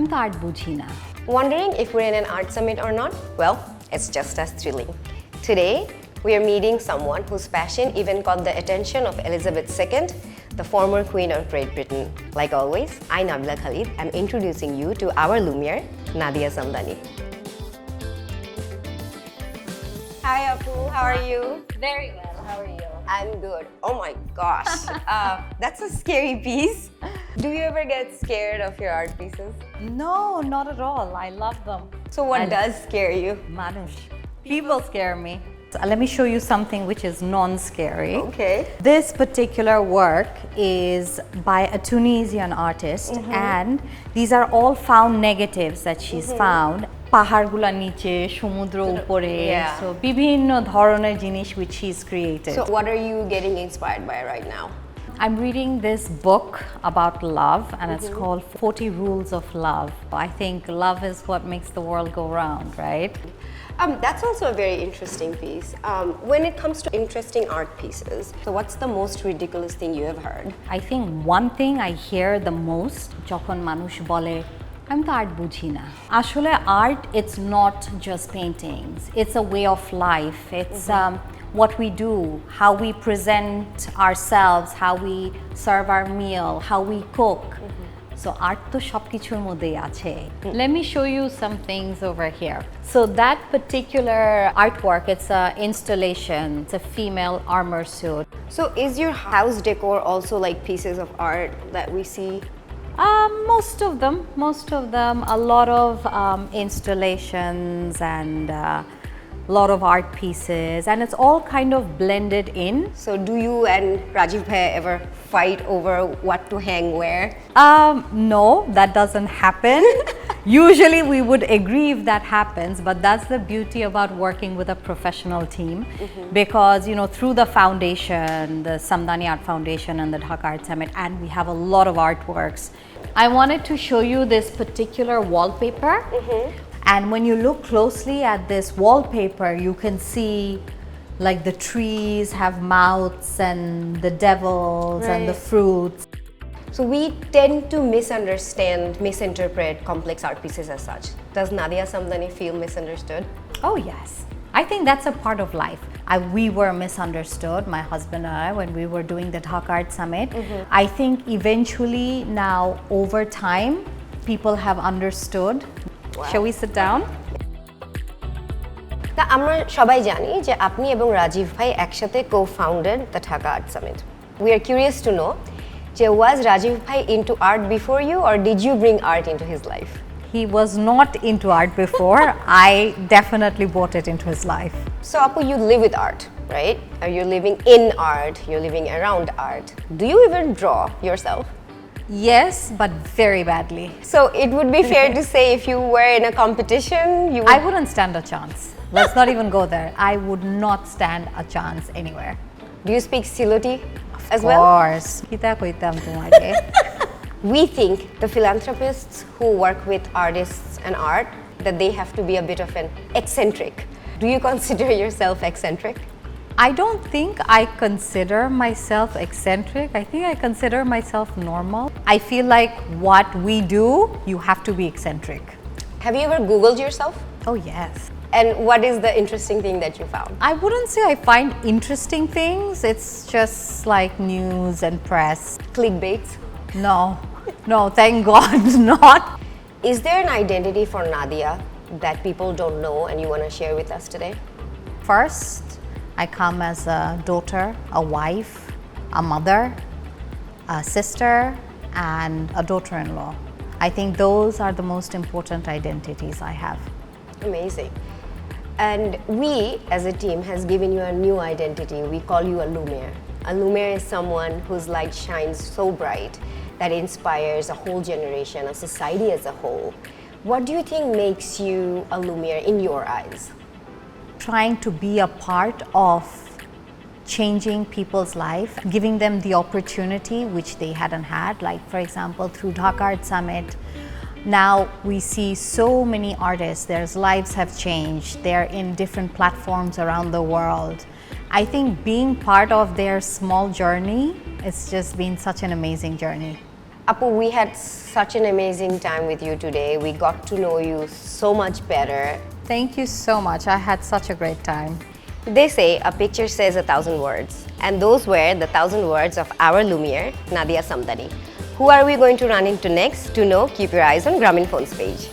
I'm to art বুঝি না. Wondering if we're in an art summit or not? Well, it's just as thrilling. Today, we are meeting someone whose passion even caught the attention of Elizabeth II, the former Queen of Great Britain. Like always, I, Nadia Khalid, am introducing you to our Lumière, Nadia Samdani. Hi, Apu. How are you? Very well. How are you? I'm good. Oh my gosh. That's a scary piece. Do you ever get scared of your art pieces? No, not at all. I love them. So what does scare you? Manush. People scare me. Let me show you something which is non-scary. Okay. This particular work is by a Tunisian artist, and these are all found negatives that she's found. পাহাড়গুলা নিচে সমুদ্র উপরে, so বিভিন্ন ধরনের জিনিস which she's created. So what are you getting inspired by right now? I'm reading this book about love, and it's called 40 Rules of Love. I think love is what makes the world go round, right? That's also a very interesting piece. When it comes to interesting art pieces, so what's the most ridiculous thing you have heard? I think one thing I hear the most যখন মানুষ বলে আমি তো art বুঝি না আসলে art it's not just paintings, it's a way of life, it's what we do, how we present ourselves, how we serve our meal, how we cook. So art to সব কিছুর মধ্যেই আছে. Let me show you some things over here. So that particular artwork, it's a installation, it's a female armor suit. So is your house decor also like pieces of art that we see? Most of them, a lot of installations and a lot of art pieces, and it's all kind of blended in. So do you and Rajiv Bhai ever fight over what to hang where? No, that doesn't happen. Usually we would agree if that happens, but that's the beauty about working with a professional team, because you know, through the foundation, the Samdani Art Foundation and the Dhaka Art Summit, and we have a lot of artworks. I wanted to show you this particular wallpaper. And when you look closely at this wallpaper, you can see like the trees have mouths and the devils and the fruits. So we tend to misinterpret complex art pieces as such. Does Nadia Samdani feel misunderstood? Oh yes. I think that's a part of life. We were misunderstood, my husband and I, when we were doing the Dhaka Art Summit. I think eventually now, over time, people have understood. Wow. Shall we sit down? তা আমরা সবাই জানি যে আপনি এবং রাজীব ভাই একসাথে co-founded the Dhaka Art Summit. We are curious to know, was Rajiv Bhai into art before you, or did you bring art into his life? He was not into art before. I definitely brought it into his life. So Apu, you live with art, right? You're living in art, you're living around art. Do you even draw yourself? Yes, but very badly. So it would be fair to say if you were in a competition, you would... I wouldn't stand a chance. Let's not even go there. I would not stand a chance anywhere. Do you speak Siloti as well? Of course. We think the philanthropists who work with artists and art, that they have to be a bit of an eccentric. Do you consider yourself eccentric? I don't think I consider myself eccentric. I think I consider myself normal. I feel like what we do, you have to be eccentric. Have you ever Googled yourself? Oh yes. And what is the interesting thing that you found? I wouldn't say I find interesting things. It's just like news and press. Clickbaits? No, thank God not. Is there an identity for Nadia that people don't know and you want to share with us today? First, I come as a daughter, a wife, a mother, a sister, and a daughter-in-law. I think those are the most important identities I have. Amazing. And we, as a team, has given you a new identity. We call you a Lumière. A Lumière is someone whose light shines so bright that inspires a whole generation, a society as a whole. What do you think makes you a Lumière in your eyes? Trying to be a part of changing people's life, giving them the opportunity which they hadn't had. Like for example, through Dhaka Art Summit, now we see so many artists, their lives have changed, they're in different platforms around the world. I think being part of their small journey, it's just been such an amazing journey. Apu, we had such an amazing time with you today. We got to know you so much better. Thank you so much. I had such a great time. They say a picture says 1,000 words, and those were the 1,000 words of our Lumière, Nadia Samdani. Who are we going to run into next? To know, keep your eyes on Grameenphone's page.